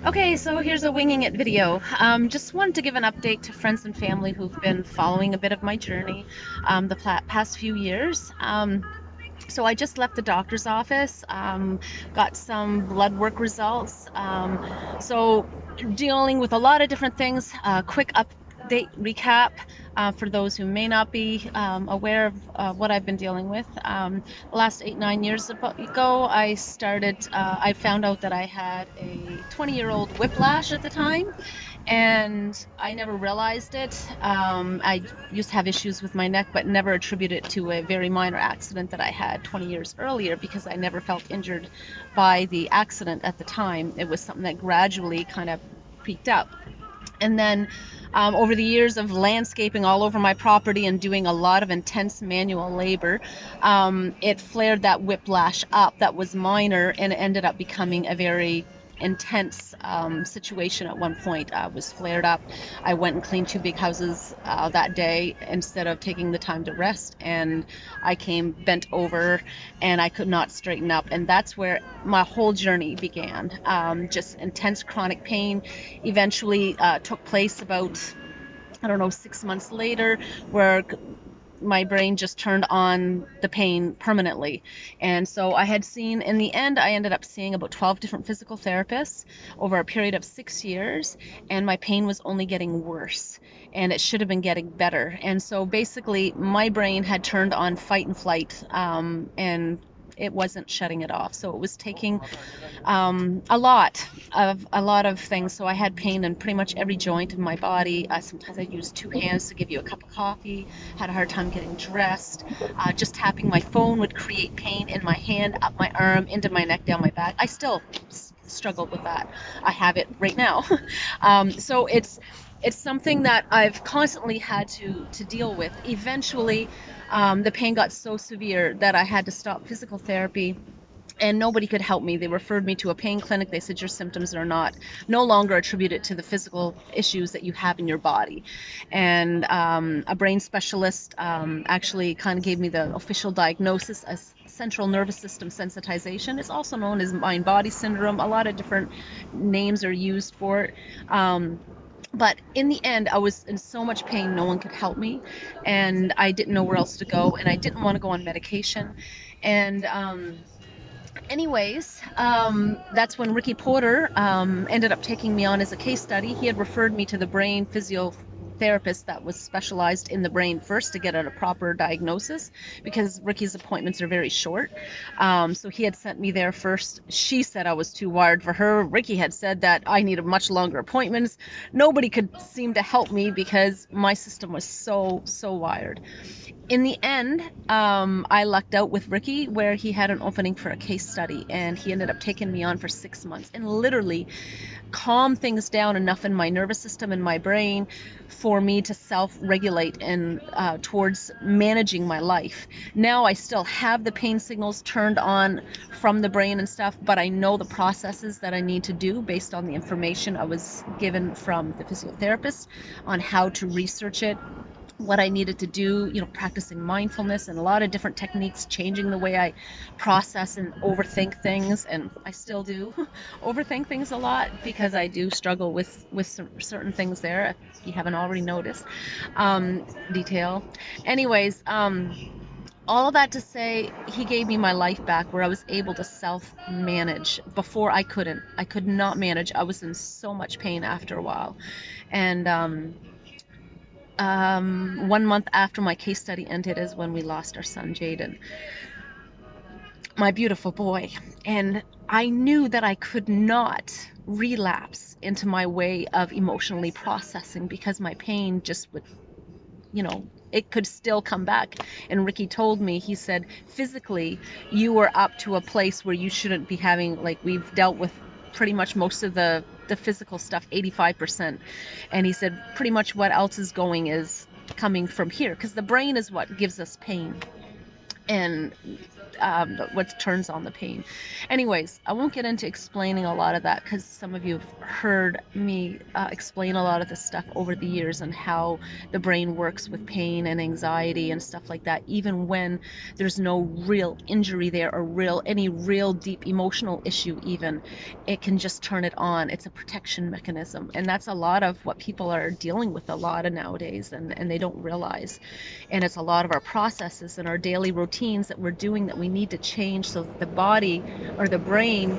Okay, so here's a winging it video. Just wanted to give an update to friends and family who've been following a bit of my journey the past few years. So I just left the doctor's office, got some blood work results. So dealing with a lot of different things. Quick update recap for those who may not be aware of what I've been dealing with. The last 8, 9 years ago, I found out that I had a 20-year-old whiplash at the time, and I never realized it. I used to have issues with my neck, but never attributed it to a very minor accident that I had 20 years earlier because I never felt injured by the accident at the time. It was something that gradually kind of peaked up. And then over the years of landscaping all over my property and doing a lot of intense manual labor, it flared that whiplash up that was minor, and it ended up becoming a very intense situation at one point. Was flared up. I went and cleaned two big houses that day instead of taking the time to rest, and I came bent over and I could not straighten up. And that's where my whole journey began. Just intense chronic pain eventually took place about, I don't know, 6 months later, where my brain just turned on the pain permanently. And so in the end, I ended up seeing about 12 different physical therapists over a period of 6 years, and my pain was only getting worse, and it should have been getting better. And so basically, my brain had turned on fight and flight, and it wasn't shutting it off. So it was taking a lot of things. So I had pain in pretty much every joint of my body. Sometimes I used two hands to give you a cup of coffee. Had a hard time getting dressed. Just tapping my phone would create pain in my hand, up my arm, into my neck, down my back. I still struggle with that. I have it right now. So it's something that I've constantly had to deal with. Eventually, the pain got so severe that I had to stop physical therapy, and nobody could help me. They referred me to a pain clinic. They said your symptoms are no longer attributed to the physical issues that you have in your body. And a brain specialist actually kind of gave me the official diagnosis as central nervous system sensitization. It's also known as mind body syndrome. A lot of different names are used for it. But in the end, I was in so much pain, no one could help me, and I didn't know where else to go, and I didn't want to go on medication. And anyways, that's when Ricky Porter ended up taking me on as a case study. He had referred me to the brain physiotherapist that was specialized in the brain first to get a proper diagnosis, because Ricky's appointments are very short. So he had sent me there first. She said I was too wired for her. Ricky had said that I needed much longer appointments. Nobody could seem to help me because my system was so wired. In the end, I lucked out with Ricky, where he had an opening for a case study, and he ended up taking me on for 6 months and literally calmed things down enough in my nervous system and my brain for me to self-regulate and towards managing my life. Now I still have the pain signals turned on from the brain and stuff, but I know the processes that I need to do based on the information I was given from the physiotherapist on how to research it, what I needed to do, practicing mindfulness and a lot of different techniques, changing the way I process and overthink things. And I still do overthink things a lot because I do struggle with certain things there, if you haven't already noticed. Detail. Anyways, all of that to say, he gave me my life back, where I was able to self-manage. Before, I couldn't. I could not manage. I was in so much pain after a while. And 1 month after my case study ended is when we lost our son, Jaden, my beautiful boy. And I knew that I could not relapse into my way of emotionally processing, because my pain just would, it could still come back. And Ricky told me, he said, physically, you were up to a place where you shouldn't be having, like, we've dealt with pretty much most of the physical stuff, 85%. And he said, pretty much what else is going is coming from here, because the brain is what gives us pain. And what turns on the pain. Anyways, I won't get into explaining a lot of that because some of you have heard me explain a lot of this stuff over the years and how the brain works with pain and anxiety and stuff like that, even when there's no real injury there or any real deep emotional issue. Even it can just turn it on. It's a protection mechanism, and that's a lot of what people are dealing with a lot of nowadays, and they don't realize. And it's a lot of our processes and our daily routines that we're doing that we need to change so that the body or the brain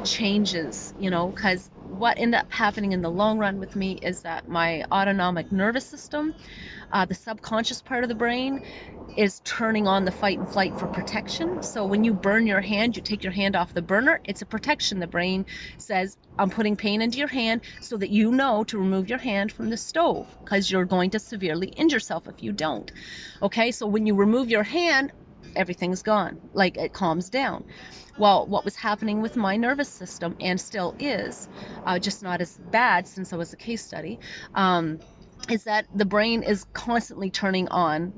changes, because what ended up happening in the long run with me is that my autonomic nervous system, the subconscious part of the brain, is turning on the fight and flight for protection. So when you burn your hand, you take your hand off the burner, it's a protection. The brain says, I'm putting pain into your hand so that you know to remove your hand from the stove because you're going to severely injure yourself if you don't. Okay, so when you remove your hand, everything's gone, like it calms down. Well, what was happening with my nervous system, and still is, just not as bad since I was a case study, is that the brain is constantly turning on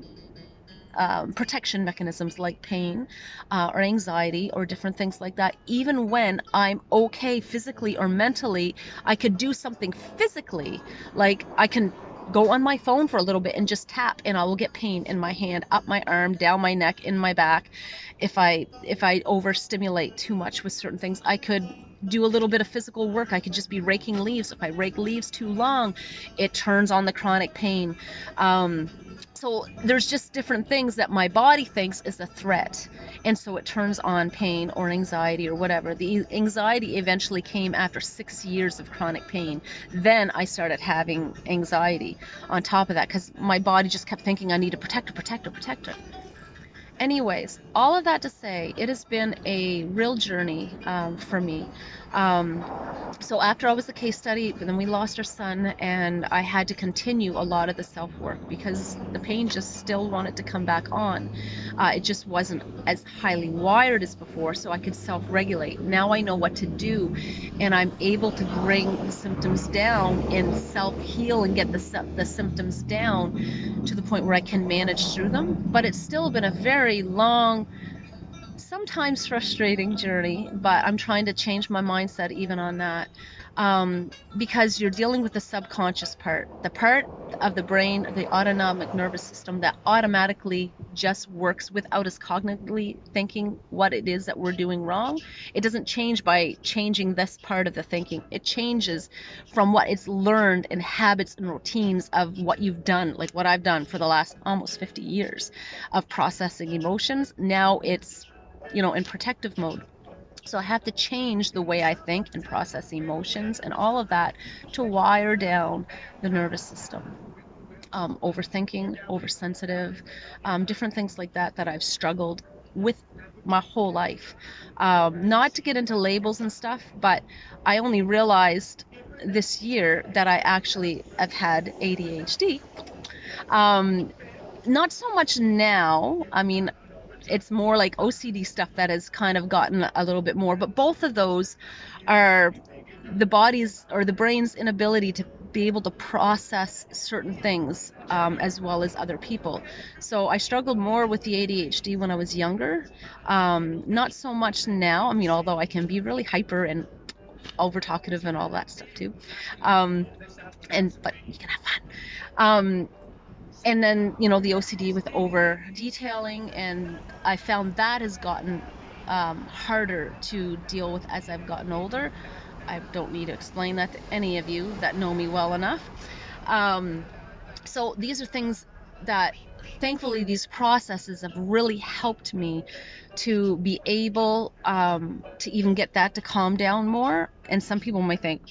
protection mechanisms like pain or anxiety or different things like that. Even when I'm okay physically or mentally, I could do something physically, like I can go on my phone for a little bit and just tap, and I will get pain in my hand, up my arm, down my neck, in my back. If I overstimulate too much with certain things, I could do a little bit of physical work. I could just be raking leaves. If I rake leaves too long, it turns on the chronic pain. So there's just different things that my body thinks is a threat, and so it turns on pain or anxiety or whatever. The anxiety eventually came after 6 years of chronic pain. Then I started having anxiety on top of that because my body just kept thinking I need to protect her, protect her, protect her. Anyways, all of that to say, it has been a real journey for me. Um, so after I was a case study, then we lost our son, and I had to continue a lot of the self-work because the pain just still wanted to come back on. It just wasn't as highly wired as before, so I could self-regulate. Now I know what to do, and I'm able to bring the symptoms down and self-heal and get the symptoms down to the point where I can manage through them. But it's still been a very long, sometimes frustrating journey, but I'm trying to change my mindset even on that, because you're dealing with the subconscious part, the part of the brain, the autonomic nervous system that automatically just works without us cognitively thinking what it is that we're doing wrong. It doesn't change by changing this part of the thinking. It changes from what it's learned in habits and routines of what you've done, like what I've done for the last almost 50 years of processing emotions. Now it's in protective mode. So I have to change the way I think and process emotions and all of that to wire down the nervous system. Overthinking, oversensitive, different things like that I've struggled with my whole life. Not to get into labels and stuff, but I only realized this year that I actually have had ADHD. Not so much now. I mean, it's more like OCD stuff that has kind of gotten a little bit more, but both of those are the body's or the brain's inability to be able to process certain things, as well as other people. So I struggled more with the ADHD when I was younger, not so much now. I mean, although I can be really hyper and over talkative and all that stuff too, but you can have fun. And then the OCD with over detailing, and I found that has gotten harder to deal with as I've gotten older. I don't need to explain that to any of you that know me well enough. So these are things that, thankfully, these processes have really helped me to be able to even get that to calm down more. And some people might think,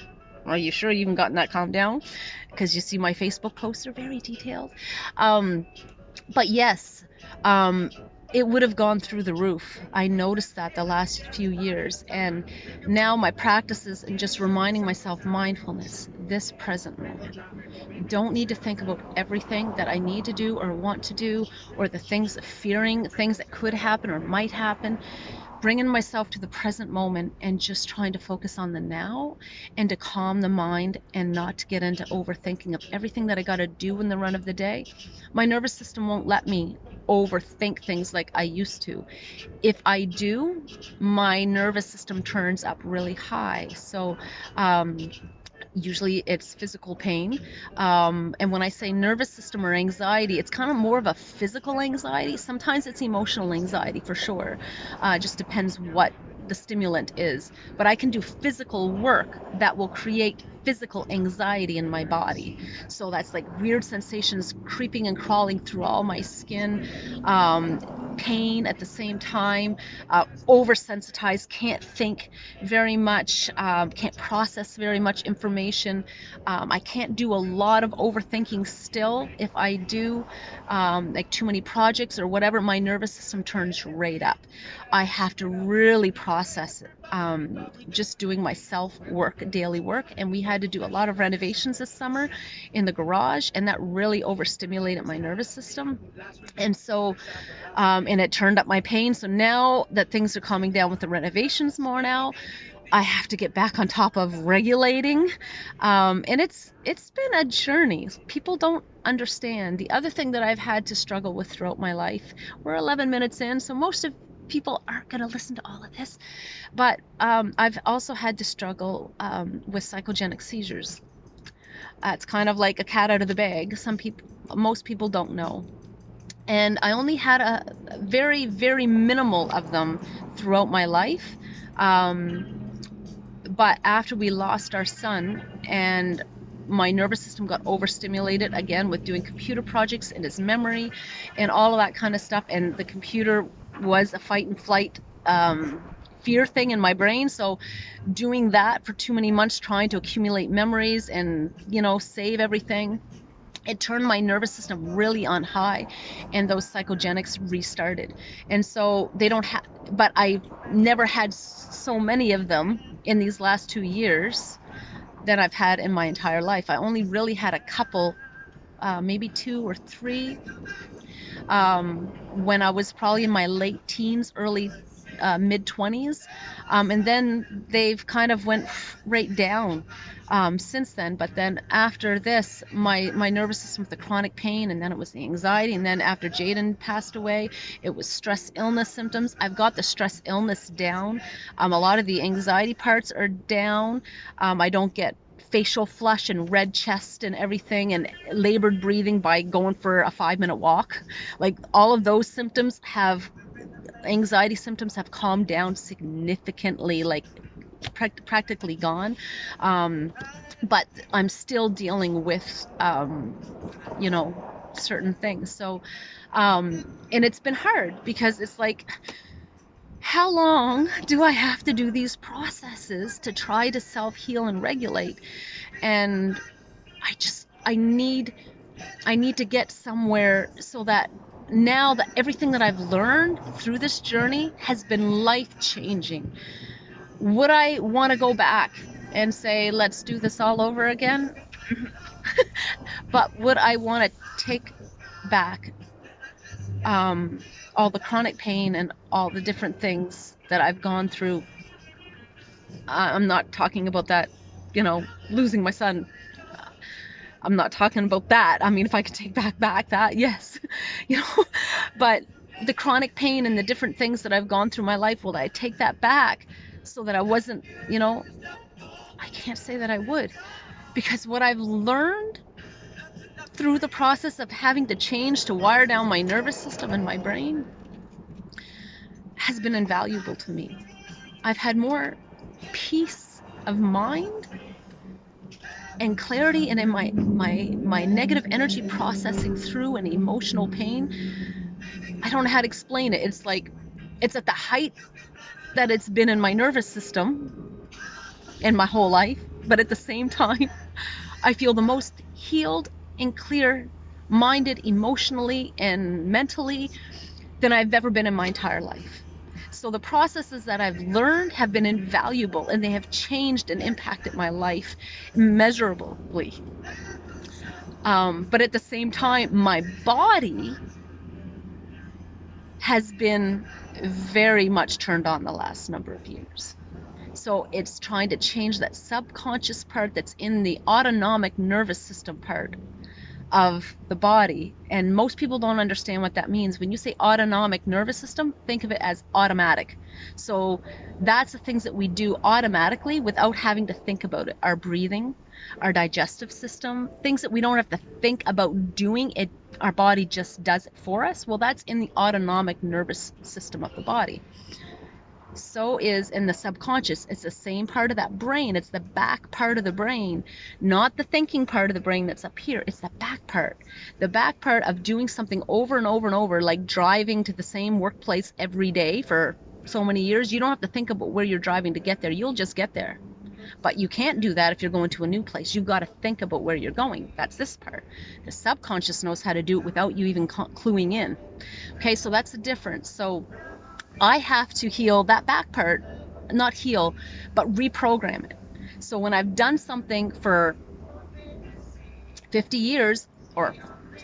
are you sure you even gotten that calmed down? Because you see my Facebook posts are very detailed. But yes, it would have gone through the roof. I noticed that the last few years, and now my practices and just reminding myself mindfulness, this present moment. Don't need to think about everything that I need to do or want to do, or the things fearing things that could happen or might happen. bringing myself to the present moment and just trying to focus on the now and to calm the mind and not to get into overthinking of everything that I got to do in the run of the day. My nervous system won't let me overthink things like I used to. If I do, my nervous system turns up really high. So, usually it's physical pain. And when I say nervous system or anxiety, it's kind of more of a physical anxiety. Sometimes it's emotional anxiety for sure. Just depends what the stimulant is. But I can do physical work that will create physical anxiety in my body. So that's like weird sensations creeping and crawling through all my skin, pain at the same time, oversensitized, can't think very much, can't process very much information. I can't do a lot of overthinking still. If I do, like too many projects or whatever, my nervous system turns right up. I have to really process it. Just doing my self work, daily work, and we had to do a lot of renovations this summer in the garage, and that really overstimulated my nervous system. And so, and it turned up my pain. So now that things are calming down with the renovations more now, I have to get back on top of regulating, and it's been a journey. People don't understand. The other thing that I've had to struggle with throughout my life, we're 11 minutes in, so most of people aren't going to listen to all of this, but I've also had to struggle with psychogenic seizures. It's kind of like a cat out of the bag. Most people don't know. And I only had a very, very minimal of them throughout my life. But after we lost our son and my nervous system got overstimulated again with doing computer projects and his memory and all of that kind of stuff, and the computer was a fight and flight fear thing in my brain. So doing that for too many months, trying to accumulate memories and save everything, it turned my nervous system really on high, and those psychogenics restarted. And so they don't have, but I never had so many of them in these last 2 years that I've had in my entire life. I only really had a couple, maybe 2 or 3, when I was probably in my late teens, early mid-20s, and then they've kind of went right down since then. But then after this, my nervous system with the chronic pain, and then it was the anxiety, and then after Jaden passed away, it was stress illness symptoms. I've got the stress illness down. A lot of the anxiety parts are down. I don't get facial flush and red chest and everything, and labored breathing by going for a 5-minute walk. Like all of those anxiety symptoms have calmed down significantly, like practically gone. But I'm still dealing with, certain things. So, and it's been hard because it's like, how long do I have to do these processes to try to self-heal and regulate? And I need to get somewhere so that now that everything that I've learned through this journey has been life-changing. Would I want to go back and say, let's do this all over again? But would I want to take back all the chronic pain and all the different things that I've gone through? I'm not talking about that, losing my son. I'm not talking about that. I mean, if I could take back that, yes, but the chronic pain and the different things that I've gone through my life, will I take that back so that I wasn't, I can't say that I would, because what I've learned through the process of having to change to wire down my nervous system and my brain has been invaluable to me. I've had more peace of mind and clarity, and in my negative energy processing through an emotional pain. I don't know how to explain it. It's like it's at the height that it's been in my nervous system in my whole life, but at the same time I feel the most healed and clear minded emotionally and mentally than I've ever been in my entire life. So the processes that I've learned have been invaluable, and they have changed and impacted my life immeasurably. But at the same time, my body has been very much turned on the last number of years. So it's trying to change that subconscious part that's in the autonomic nervous system part of the body. And most people don't understand what that means. When you say autonomic nervous system, think of it as automatic. So that's the things that we do automatically without having to think about it. Our breathing, our digestive system, things that we don't have to think about doing it, our body just does it for us. Well, that's in the autonomic nervous system of the body. So is in the subconscious. It's the same part of that brain. It's the back part of the brain, not the thinking part of the brain that's up here. It's the back part. The back part of doing something over and over and over, like driving to the same workplace every day for so many years. You don't have to think about where you're driving to get there. You'll just get there. But you can't do that if you're going to a new place. You've got to think about where you're going. That's this part. The subconscious knows how to do it without you even cluing in. Okay, so that's the difference. So I have to heal that back part, not heal, but reprogram it. So when I've done something for 50 years or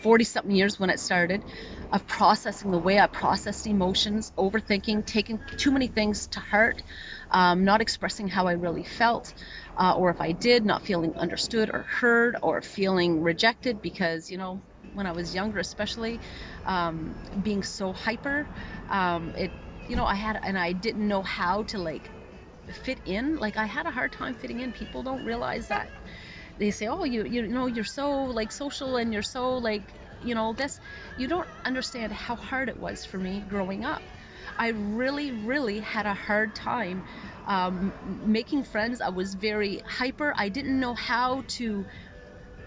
40 something years when it started, of processing the way I processed emotions, overthinking, taking too many things to heart, not expressing how I really felt, or if I did, not feeling understood or heard, or feeling rejected because, when I was younger especially, being so hyper, I didn't know how to fit in. I had a hard time fitting in. People don't realize that. They say, oh, you're so social and you're so this. You don't understand how hard it was for me growing up. I really, really had a hard time making friends. I was very hyper. I didn't know how to,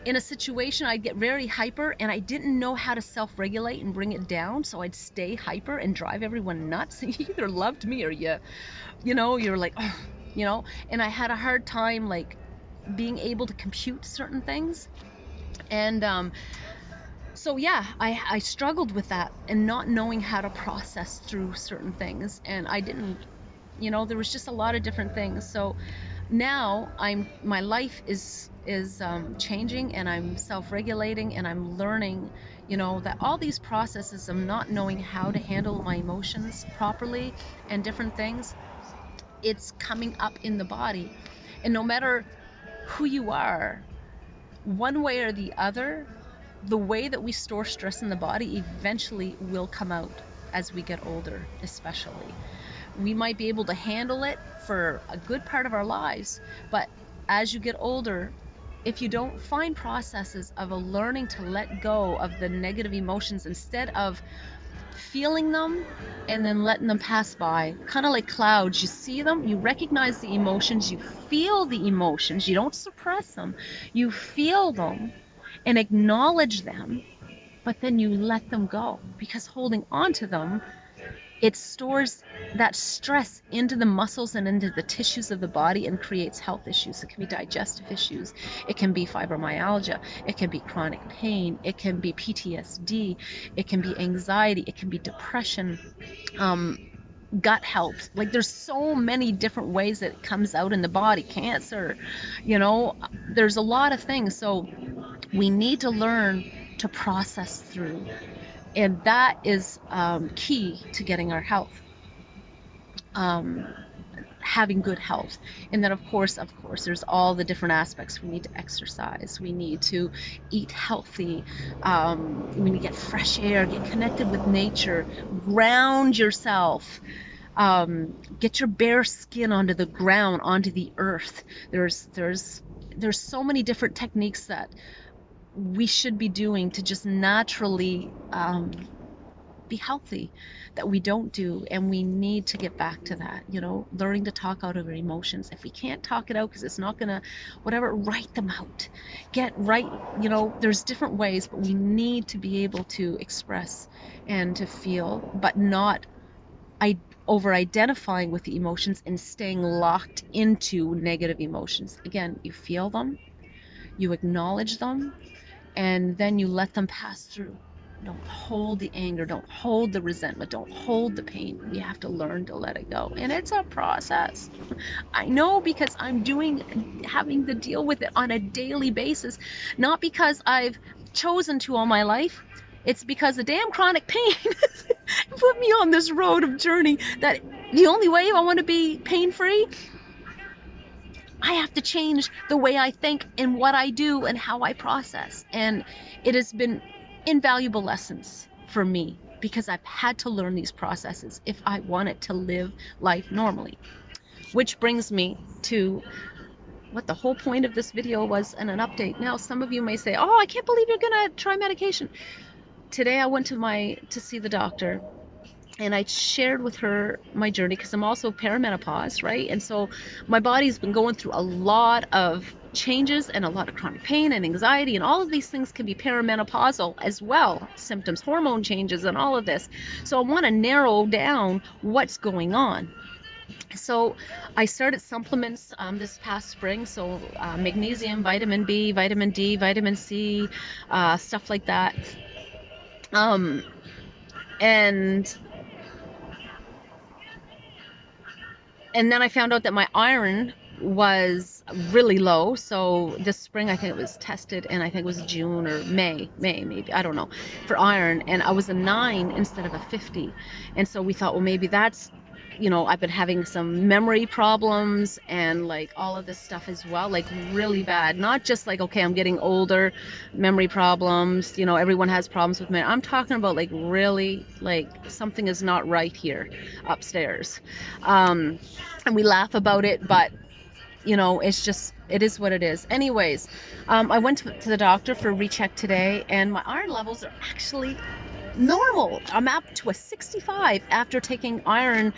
in a situation, I'd get very hyper and I didn't know how to self-regulate and bring it down. So I'd stay hyper and drive everyone nuts. You either loved me or you're like, oh, and I had a hard time being able to compute certain things. And so yeah, I struggled with that and not knowing how to process through certain things. And I didn't, there was just a lot of different things. So now my life is changing, and I'm self-regulating, and I'm learning, that all these processes of not knowing how to handle my emotions properly and different things, it's coming up in the body. And no matter who you are, one way or the other, the way that we store stress in the body eventually will come out as we get older, especially. We might be able to handle it for a good part of our lives, but as you get older, if you don't find processes of learning to let go of the negative emotions instead of feeling them and then letting them pass by, kind of like clouds. You see them, you recognize the emotions, you feel the emotions, you don't suppress them, you feel them and acknowledge them, but then you let them go, because holding on to them, it stores that stress into the muscles and into the tissues of the body and creates health issues. It can be digestive issues. It can be fibromyalgia. It can be chronic pain. It can be PTSD. It can be anxiety. It can be depression, gut health. There's so many different ways that it comes out in the body. Cancer, there's a lot of things. So we need to learn to process through. And that is key to getting our health, having good health. And then of course, there's all the different aspects. We need to exercise. We need to eat healthy. We need to get fresh air, get connected with nature, ground yourself. Get your bare skin onto the ground, onto the earth. There's so many different techniques that we should be doing to just naturally be healthy that we don't do, and we need to get back to that, learning to talk out of our emotions. If we can't talk it out because it's not gonna write them out, get right. There's different ways, but we need to be able to express and to feel, but not over identifying with the emotions and staying locked into negative emotions. Again, you feel them, you acknowledge them, and then you let them pass through. Don't hold the anger, don't hold the resentment, don't hold the pain. We have to learn to let it go. And it's a process. I know, because I'm having to deal with it on a daily basis, not because I've chosen to all my life. It's because the damn chronic pain put me on this road of journey that the only way I want to be pain-free, I have to change the way I think and what I do and how I process. And it has been invaluable lessons for me because I've had to learn these processes if I wanted to live life normally. Which brings me to what the whole point of this video was, and an update. Now, some of you may say, oh, I can't believe you're gonna try medication. Today I went to see the doctor, and I shared with her my journey because I'm also perimenopause, right? And so my body's been going through a lot of changes and a lot of chronic pain and anxiety, and all of these things can be perimenopausal as well, symptoms, hormone changes, and all of this. So I want to narrow down what's going on. So I started supplements this past spring, so magnesium, vitamin B, vitamin D, vitamin C, stuff like that. And then I found out that my iron was really low. So this spring, I think it was tested, and I think it was June or May maybe, I don't know, for iron, and I was a 9 instead of a 50. And so we thought, well, maybe that's, I've been having some memory problems and like all of this stuff as well, like really bad. Not just like, okay, I'm getting older, memory problems, everyone has problems with memory. I'm talking about like really, like something is not right here upstairs. And we laugh about it, but it is what it is. Anyways, I went to the doctor for a recheck today, and my iron levels are actually normal. I'm up to a 65 after taking iron,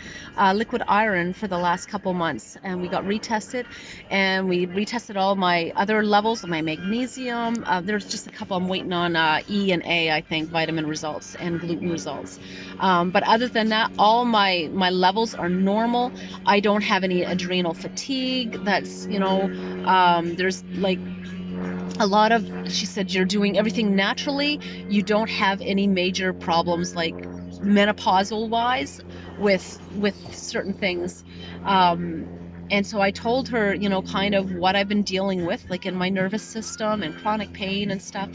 liquid iron, for the last couple months. And we got retested, and we retested all my other levels of my magnesium. There's just a couple I'm waiting on, E and A, I think, vitamin results and gluten results. But other than that, all my levels are normal. I don't have any adrenal fatigue. That's, there's like a lot of, she said, you're doing everything naturally. You don't have any major problems like menopausal wise with certain things. And so I told her, kind of what I've been dealing with, like in my nervous system and chronic pain and stuff.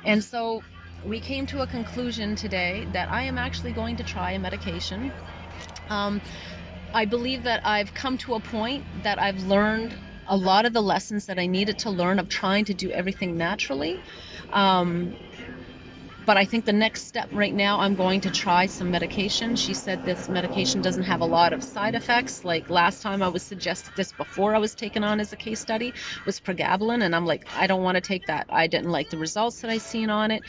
And so we came to a conclusion today that I am actually going to try a medication. I believe that I've come to a point that I've learned a lot of the lessons that I needed to learn of trying to do everything naturally. But I think the next step right now, I'm going to try some medication. She said this medication doesn't have a lot of side effects. Like last time I was suggested this before I was taken on as a case study was pregabalin, and I'm like, I don't want to take that. I didn't like the results that I seen on it.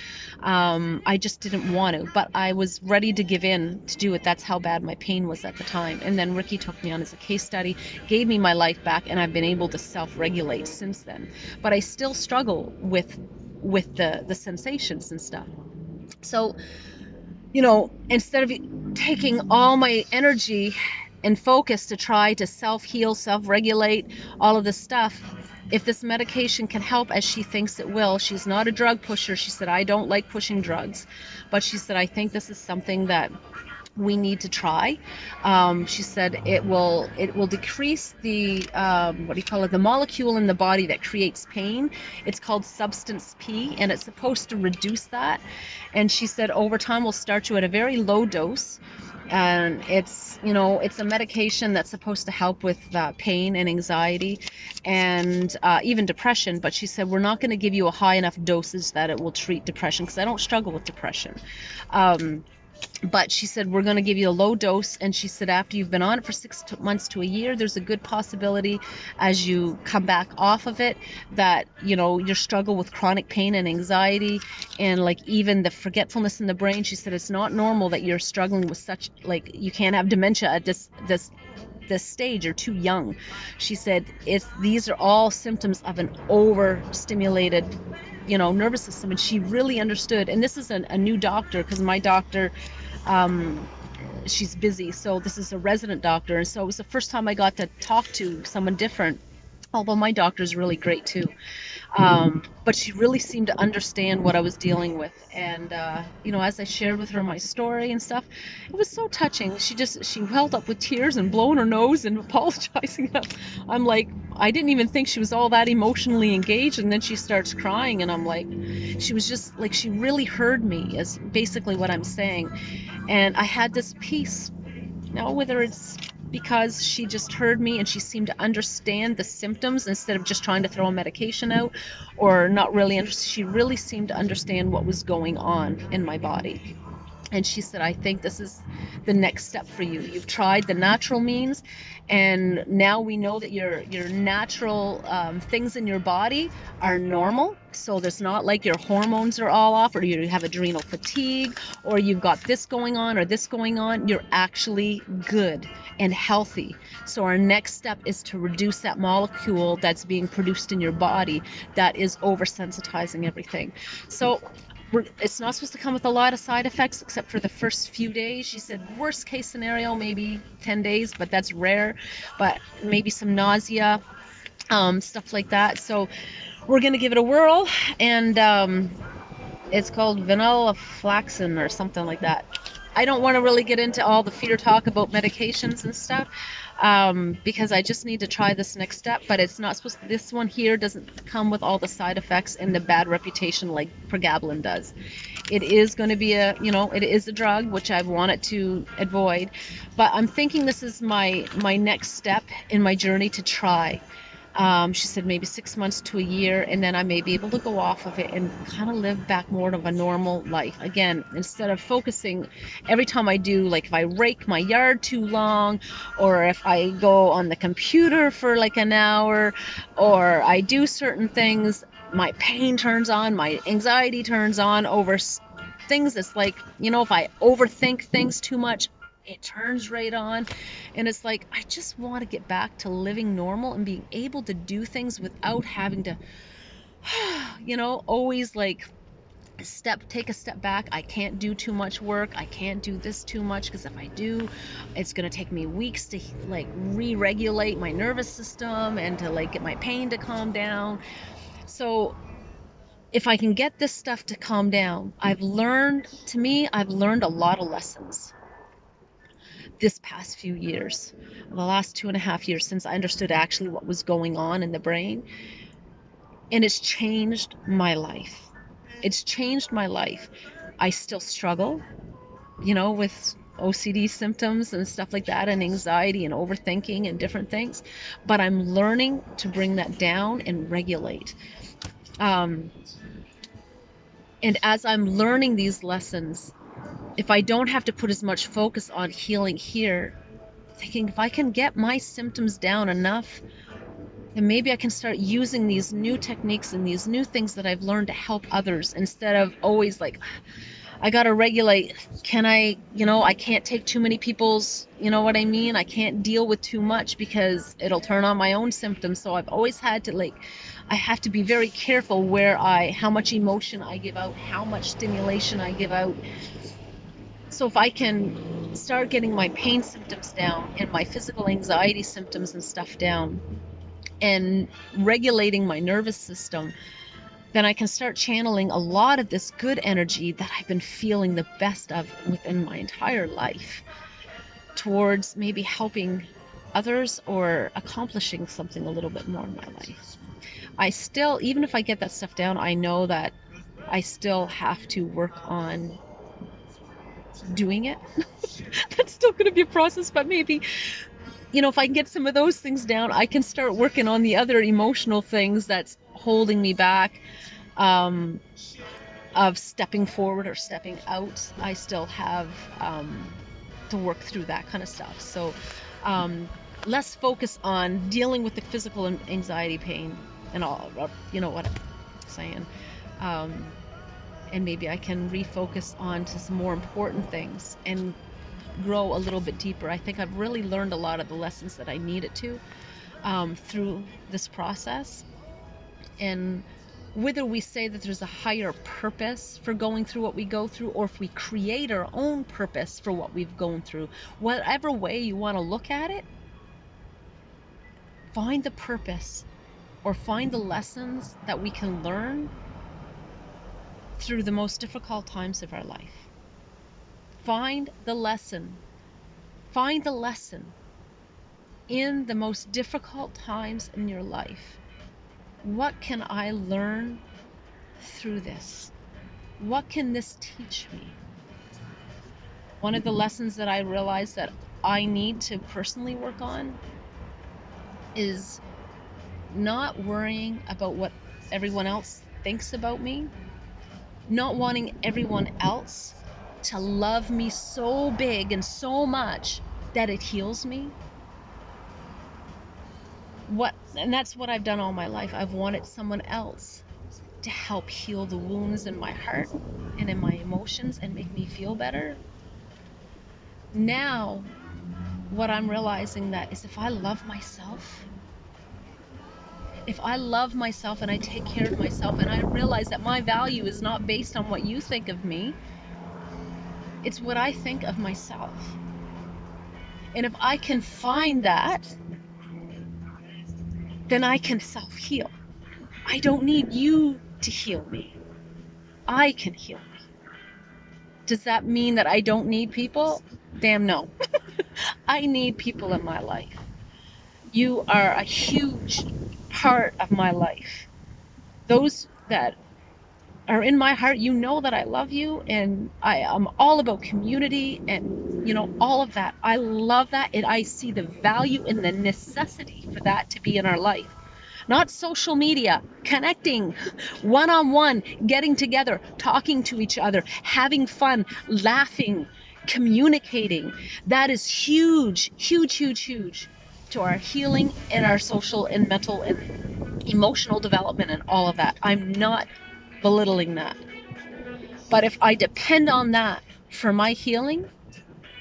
I just didn't want to, but I was ready to give in to do it. That's how bad my pain was at the time. And then Ricky took me on as a case study, gave me my life back, and I've been able to self-regulate since then. But I still struggle with the sensations and stuff. So, instead of taking all my energy and focus to try to self-heal, self-regulate, all of this stuff, if this medication can help, as she thinks it will. She's not a drug pusher. She said, I don't like pushing drugs, but she said, I think this is something that we need to try. She said it will decrease the the molecule in the body that creates pain. It's called substance P, and it's supposed to reduce that. And she said over time we'll start you at a very low dose, and it's a medication that's supposed to help with pain and anxiety and even depression. But she said we're not going to give you a high enough dosage that it will treat depression, because I don't struggle with depression. But she said, we're going to give you a low dose. And she said, after you've been on it for 6 months to a year, there's a good possibility as you come back off of it that, your struggle with chronic pain and anxiety and like even the forgetfulness in the brain. She said, it's not normal that you're struggling with such, like, you can't have dementia at this stage. You're too young. She said, these are all symptoms of an overstimulated nervous system. And she really understood. And this is a new doctor, because my doctor, she's busy, so this is a resident doctor, and so it was the first time I got to talk to someone different. although my doctor's really great too. But she really seemed to understand what I was dealing with. And, as I shared with her my story and stuff, it was so touching. She held up with tears and blowing her nose and apologizing. I'm like, I didn't even think she was all that emotionally engaged. And then she starts crying, and I'm like, she was just like, she really heard me, is basically what I'm saying. And I had this peace. Whether it's because she just heard me and she seemed to understand the symptoms instead of just trying to throw a medication out, or not really interested. She really seemed to understand what was going on in my body. And she said, I think this is the next step for you. You've tried the natural means, and now we know that your natural things in your body are normal. So there's not like your hormones are all off, or you have adrenal fatigue, or you've got this going on or this going on. You're actually good and healthy. So our next step is to reduce that molecule that's being produced in your body that is oversensitizing everything. So it's not supposed to come with a lot of side effects except for the first few days. She said worst case scenario, maybe 10 days, but that's rare. But maybe some nausea, stuff like that. So we're going to give it a whirl. And it's called vanilla flaxen or something like that. I don't want to really get into all the feeder talk about medications and stuff, because I just need to try this next step. But it's not supposed to, this one here doesn't come with all the side effects and the bad reputation like pregabalin does. It is going to be it is a drug, which I wanted to avoid. But I'm thinking this is my next step in my journey to try. She said maybe 6 months to a year, and then I may be able to go off of it and kind of live back more of a normal life. Again, instead of focusing every time I do, like if I rake my yard too long, or if I go on the computer for like an hour, or I do certain things, my pain turns on, my anxiety turns on over things. It's like, if I overthink things too much, it turns right on. And it's like, I just want to get back to living normal and being able to do things without having to always like take a step back. I can't do too much work. I can't do this too much, because if I do, it's going to take me weeks to like re-regulate my nervous system and to like get my pain to calm down. So if I can get this stuff to calm down, I've learned a lot of lessons this past few years, the last 2.5 years, since I understood actually what was going on in the brain. And it's changed my life. It's changed my life. I still struggle, with OCD symptoms and stuff like that, and anxiety and overthinking and different things. But I'm learning to bring that down and regulate. And as I'm learning these lessons, if I don't have to put as much focus on healing here, thinking if I can get my symptoms down enough, then maybe I can start using these new techniques and these new things that I've learned to help others, instead of always like, I got to regulate. I can't take too many people's, what I mean? I can't deal with too much because it'll turn on my own symptoms. So I've always had to I have to be very careful how much emotion I give out, how much stimulation I give out. So if I can start getting my pain symptoms down and my physical anxiety symptoms and stuff down, and regulating my nervous system, then I can start channeling a lot of this good energy that I've been feeling the best of within my entire life towards maybe helping others or accomplishing something a little bit more in my life. I still, even if I get that stuff down, I know that I still have to work on doing it. That's still going to be a process, but maybe, if I can get some of those things down, I can start working on the other emotional things that's holding me back, of stepping forward or stepping out. I still have to work through that kind of stuff. So less focus on dealing with the physical and anxiety pain and all, what I'm saying. And maybe I can refocus on to some more important things and grow a little bit deeper. I think I've really learned a lot of the lessons that I needed to through this process. And whether we say that there's a higher purpose for going through what we go through, or if we create our own purpose for what we've gone through, whatever way you want to look at it, find the purpose or find the lessons that we can learn through the most difficult times of our life. Find the lesson. Find the lesson in the most difficult times in your life. What can I learn through this? What can this teach me? One of the lessons that I realized that I need to personally work on is not worrying about what everyone else thinks about me, not wanting everyone else to love me so big and so much that it heals me. And that's what I've done all my life. I've wanted someone else to help heal the wounds in my heart and in my emotions and make me feel better. Now, what I'm realizing that is if I love myself and I take care of myself and I realize that my value is not based on what you think of me, it's what I think of myself. And if I can find that, then I can self-heal. I don't need you to heal me. I can heal me. Does that mean that I don't need people? Damn no. I need people in my life. You are a huge part of my life. Those that are in my heart, you know that I love you, and I am all about community and, all of that. I love that, and I see the value and the necessity for that to be in our life. Not social media, connecting, one-on-one, getting together, talking to each other, having fun, laughing, communicating. That is huge, huge, huge, huge to our healing and our social and mental and emotional development and all of that. I'm not belittling that. But if I depend on that for my healing,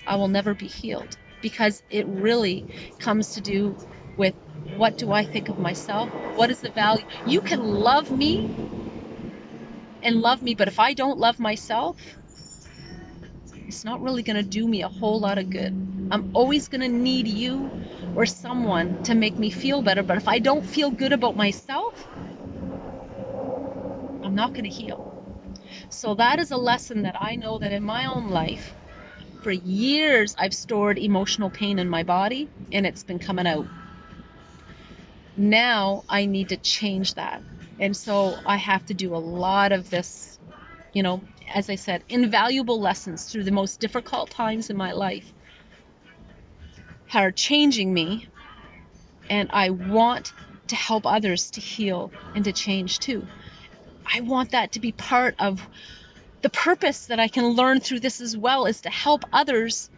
I will never be healed, because it really comes to do with what do I think of myself? What is the value? You can love me, but if I don't love myself, it's not really going to do me a whole lot of good. I'm always going to need you or someone to make me feel better, but if I don't feel good about myself, I'm not going to heal. So that is a lesson that I know that in my own life, for years, I've stored emotional pain in my body, and it's been coming out. Now I need to change that. And so I have to do a lot of this, as I said, invaluable lessons through the most difficult times in my life are changing me. And I want to help others to heal and to change too. I want that to be part of the purpose that I can learn through this as well, is to help others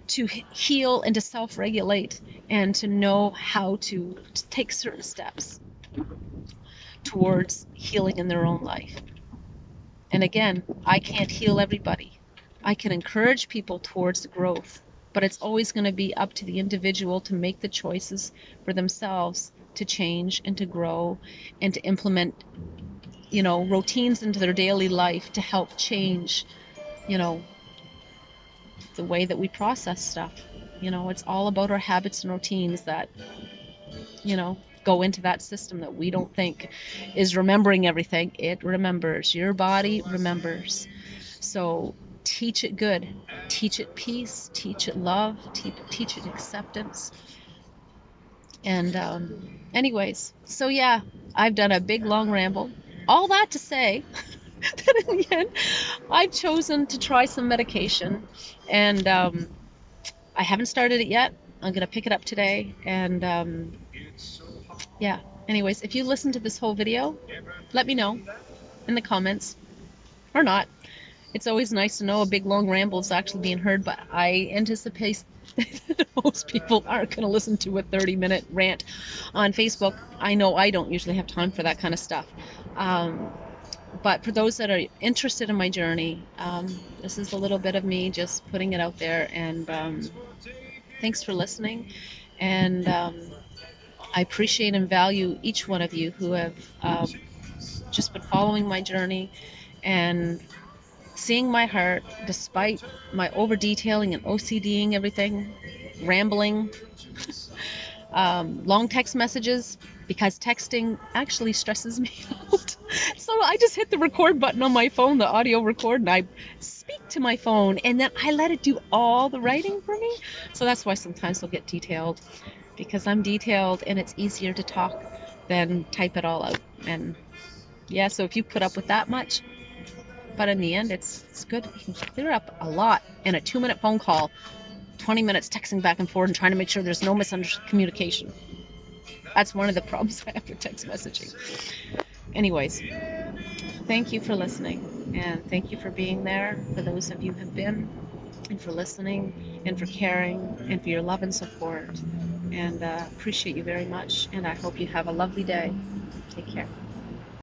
to heal and to self-regulate and to know how to take certain steps towards healing in their own life. And again, I can't heal everybody. I can encourage people towards growth, but it's always going to be up to the individual to make the choices for themselves to change and to grow and to implement, routines into their daily life to help change, the way that we process stuff. It's all about our habits and routines that, go into that system that we don't think is remembering everything. It remembers. Your body remembers. So teach it good. Teach it peace. Teach it love. Teach it acceptance. And anyways, so yeah, I've done a big long ramble. All that to say that in the end, I've chosen to try some medication, and I haven't started it yet. I'm going to pick it up today, and yeah. Anyways, if you listen to this whole video, let me know in the comments, or not. It's always nice to know a big long ramble is actually being heard, but I anticipate that most people aren't going to listen to a 30-minute rant on Facebook. I know I don't usually have time for that kind of stuff. But for those that are interested in my journey, this is a little bit of me just putting it out there, and thanks for listening. And I appreciate and value each one of you who have just been following my journey and seeing my heart, despite my over detailing and OCDing everything, rambling, long text messages, because texting actually stresses me out. So I just hit the record button on my phone, the audio record, and I speak to my phone, and then I let it do all the writing for me. So that's why sometimes I'll get detailed, because I'm detailed and it's easier to talk than type it all out. And yeah, so if you put up with that much, but in the end, it's good. You can clear up a lot in a 2-minute phone call, 20 minutes texting back and forth and trying to make sure there's no miscommunication. That's one of the problems I have with text messaging. Anyways, thank you for listening, and thank you for being there, for those of you who have been, and for listening, and for caring, and for your love and support. And appreciate you very much, and I hope you have a lovely day. Take care.